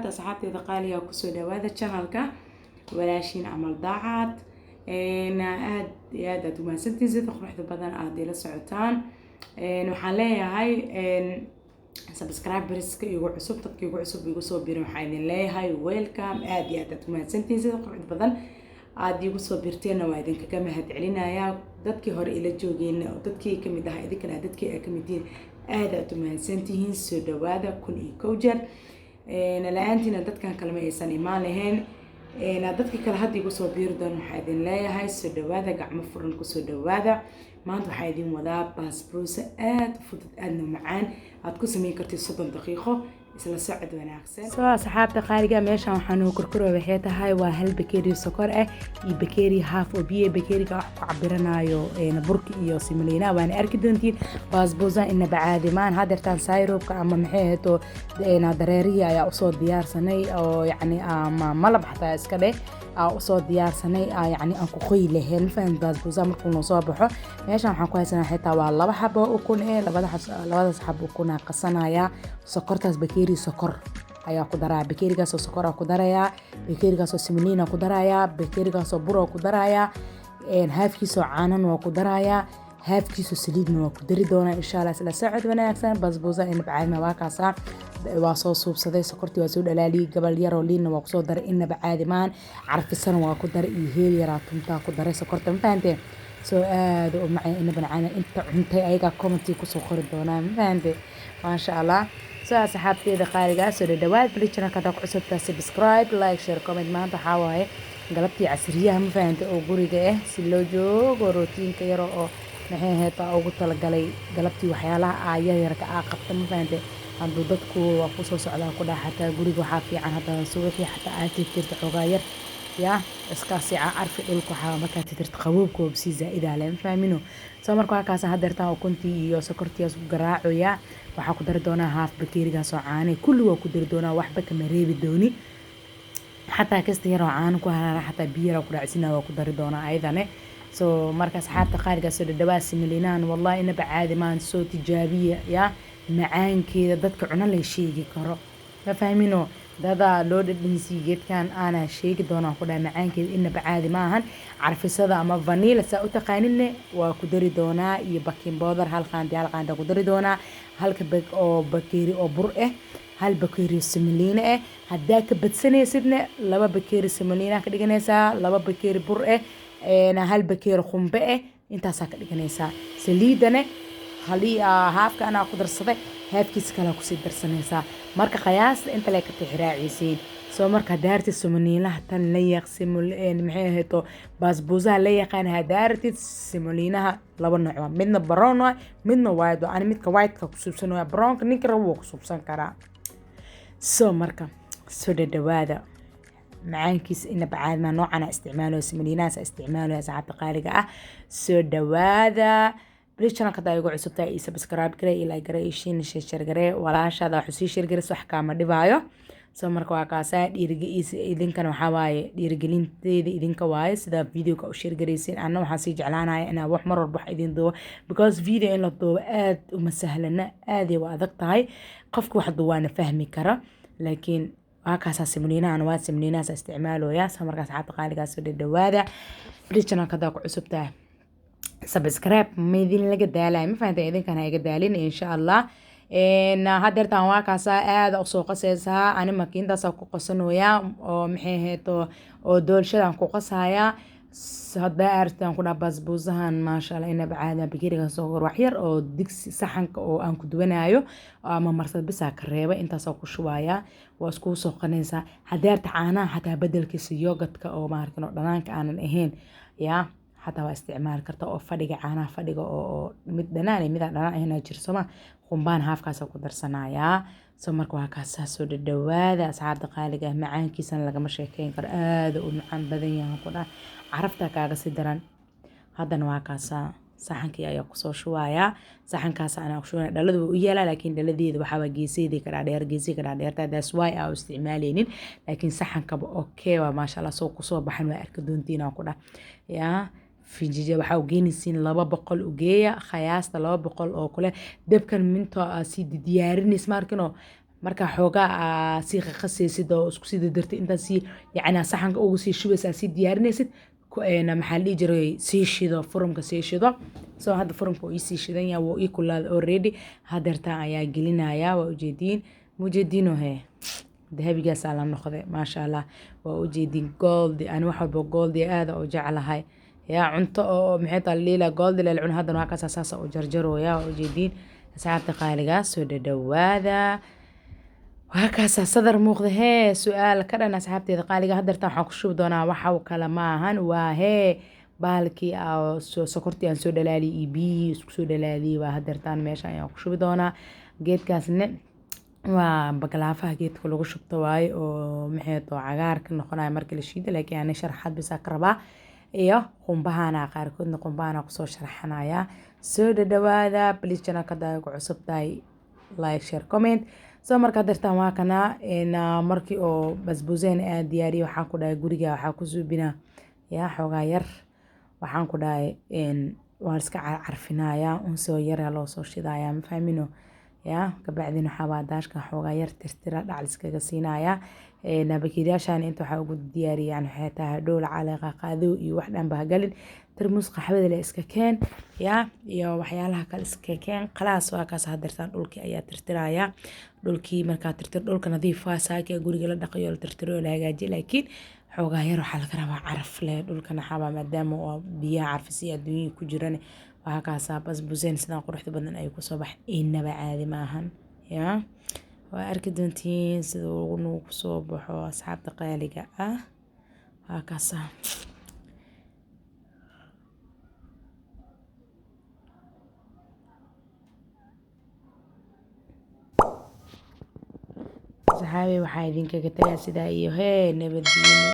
dhawaad asxaabteeda qaaliga kusoo dhawaada channelka walaashiin camal daacad aad iyo aad u mahadsantiin sida quruxda badan aad ila socotaan waxaan leeyahay subscriberska igu cusub dadka igu cusub igu soo biiray waxaan idin leeyahay welcome aad iyo aad u mahadsantiin sida quruxda badan aad igu soo biirteena waa idinkaga mahad celinayaa dadkii hore ila joogeen oo dadkii kamid ah idinkana dadkii ay kamid yihiin aad u mahadsantihiin soo dhawaada kun iyo kow jeer la-aantiina dadkan kale ma aysan imaan lahayn dadkii kale hadda igu soo biiri doon waxaa idin leeyahay soo dhawaada gacmo furan kusoo dhawaada maanta waxaa idin wadaa baasbuusa aad u fudud aadna macaan aad ku samayn kartid 30 daqiiqo isla socod wanaagsan soo asxaabta qaaliga meeshan waxaan u kurkuro waxay tahay waa hal bakeeri sokor ah iyo bakeeri half oo biyo bakeeriga wax ku cabiranayo burki iyo simleena waan arki doontiin baasbuusa in bacaadi maan hadeertan sayrobka ama maxay heeto dareeriya ayaa usoo diyaarsanay oo yacni ama malab xataa iska dheh usoo diyaarsanay yacni aan ku qoy lahayn faham baasbuusa markuu noo soo baxo meeshan waxaan ku haysanaa xitaa waa 2 xabo ukun labadaas xabo ukun qasanaya sokortaas bakeeri sokor ayaa ku daraa bakeerigaas oo sokor ku darayaa bakeerigaas oo simleena ku darayaa bakeerigaas oo bur ku darayaa haafkiisa caanan waa ku darayaa haafkiisa saliidna waa ku dari doonaa insha Allah isla socod wanaagsan baasbuusa in bacaadna waa kaasa waa soo suubsaday sokortii waa soo dhalaaliyay gabal yar oo liin waa ku soo daray in bacaadi maan carfisan waa ku daray iyo heel yar tunta ku daray sokorta ma fahanteen soo aad u macaan in banacana inta cuntay ayaga comment ku soo qori doonaa ma fahanteen ma sha Allah soo asxaabteeda qaaliga soo dhawaad channel ka ku cusubta subscribe like share comment maanta waxa waaye galabtii casriyaha ma fahanteen oo guriga si loo joogo rootiinka yar oo maxay heetaa ugu talagalay galabtii waxyaalaha yarka qabta ma fahanteen hadduu dadku waa ku soo socdaa ku dhaxata guriga waxa fiican hadda suuqii xataa aad tirtirta xogaa yar ya iska si arfi dhulka waxa marka tirtirta qaboobkoob si zaid ah leen fahmino soo markaa kaas hadeertaan oo kuntii iyo sokortii isku garaacoya waxa ku dari doonaa half bakeeriga soo caanay kulli waa ku dari doonaa waxba kama reebi dooni xataa kasta yar oo caan ku haraara xataa biyo ku dhaacsinaa waa ku dari doonaa ayadane soo marka asxaabta qaaliga soo dhawaad simlinaan wallahi ina bacaadi maan soo tijaabiya ya macaankeeda dadka cuna la sheegi karo ma fahmino dada loo dhadhinsi geedkan ana sheegi doonaa ku dhaa macaankeeda in bacaadi maahan carfisada ama vanilla sa u taqaaninne waa ku dari doonaa iyo baking powder hal qaanda ku dari doonaa halka bag oo bakeeri oo bur hal bakeeri simleena hadaa ka badsanaysidna 2 bakeeri simleena ka dhiganaysaa 2 bakeeri bur hal bakeeri qumbe intaas ka dhiganaysaa saliidana halii haafka ana ku darsaday haafkiis kala ku sii darsanaysaa marka qiyaasta inta la ka tixraacisiin soo marka daarti simleena tan la yaqsimul maxay heeto baasbuusa la yaqaan hadaarti simleena 2 nooc midna brown midna white aan midka white ka ku subsanayo brown ninka rabo ku subsan kara soo marka soo dhawaada macaankiis in bacaad ma noocana isticmaalo simleenaas isticmaalo saacad qaaliga soo dhawaada channel ka daayo cusubta iyo subscribe garay ila garay share garay walaashada xusii share garay wax kaama dhibaayo soo marka waa kaasa dhiirigelinta idinkan waxa waaye dhiirigelinteeda idinka waaye sida video-ga u share garaysiin anna waxaan si jeclaanahay inaan wax mar walba idin duubo because video in la duubo aad uma sahlana aad ay adag tahay qofku wax duwaana fahmi kara laakiin kaasa simleena waa simleenaas isticmaalooya soo marka saacad qaaliga soo dhawaada channel ka daayo cusubta subscribe meedin laga daalay ma fahanteen idinkan ay ga daalin insha Allah hadeertaan waa kaasa aad u soo qasaysaa ani makiintaas ku qasanooya oo maxay heeto oo doolshadan ku qasaya hadda artaan ku dhaa baasbuusahan ma sha Allah ina bacaada bakeeriga soo wax yar oo digsi saxanka oo aan ku duwanayo ama marsad bisa ka reeba intaas ku shubaaya waa isku soo qanaysaa hadeerta caanaha xataa bedelkiisa yogurtka oo ma arkin dhanaanka aanan ahayn ya حتى واستعمال كرتا أو فدقة عنا فدقة أو مدناني مذا دنا هنا جرسما قنبان هاف كاسة قدر صنايا سمرك وهكاسة سود الدوادة أسعاد دقائق معان كيسان لقى مشاكين كرآد ومعان بدنيا كنا عرفتها كاغسي دران هذا نواكاسة saxankii ayaa ku soo shuwaya saxankaas ana ku shuwaya dhaladu u yeela laakiin dhaladeedu waxa waa geeseedii kala dheer that's why aan isticmaaleenin laakiin saxankaba okay waa ma sha Allah soo ku soo baxan waa arka doontiina ku dha ya فيجي waxa uu geenaysiin 200 u geeya khayaasta 200 oo kale dabkan minto asid diyaarinaysa markino marka xoogaa sii qasaysid oo isku sii dardartay intaad sii yacni saxanka ugu sii shubaysaa sii diyaarinaysid maxaa la dhihi jiray sii shido furumka sii shido soo hadda furumka ii sii shidan yahay wuu ii kulaaday already hadeertaan ayaa gelinayaa waa ujeediin mujeediino hee dahabigaasaa la noqday maasha allah waa ujeediin goldi ani wax walba goldi aada u jeclahay yaa cunto oo maxay tahay liila goldi la cuno haddana waa kaasa saasa u jarjarooya waa ujeediin asxaabta qaaligaa soo dhadhawaada waa kaasa sadar muuqda hee su-aal ka dhan asxaabteeda qaaliga hadeertaan waxaan ku shubi doonaa waxa kale maahan waa hee baalkii sokortii aan soo dhalaaliyay iyo biyihii isku soo dhalaaliyay waa hadeertaan meesha ayaan ku shubi doonaa geedkaasne waa bagalaafaha geedka lagu shubto waaye oo maxay too cagaarka noqonaya markii la shiido laakiin ani sharaxaad bisa ka rabaa iyo qumbahana qaarkoodna qumbahana kusoo sharaxanaya soo dhadhawaada please channelka hadaa ku cusub tahay like share comment soo markaa dartaan waa kana markii oo basbuuseen aad diyaariyo waxaan ku dhahay guriga waxaa ku suubinaa yaa xoogaa yar waxaan ku dhahay waan iska carfinaya unsoo yara loo soo shidaya ma fahmino yaa kabacdina waxaa waa daashka xoogaa yar tirtira dhacal iskaga siinaya bakeeriyaashaan inta waxaa ugu diyaariyaan waxay tahay dhowl caleeqa qaado iyo wax dhan bahagalin tarmuus qaxwada le iska keen yaa iyo waxyaalaha kale iska keen khalaas waa kaas hadeertaan dhulkii ayaa tirtiraya dhulkii markaa tirtir dhulka nadiif waa saaki guriga la dhaqayo la tirtiro la hagaajiyo laakiin xoogaa yar waxaa laga rabaa caraf leh dhulkana xabaa maadaama oo biyaha carfisi adduunyada ku jiran waa kaasaa basbuuseen sidaan quruxda badan ay kusoo bax inaba caadi maahan yaa waa arki doontiin sida uu kusoo baxo asxaabta qaaliga ah waa kaasaa saxaabi waxaa idinkaga tagaa sidaa iyo hee nabadgelyo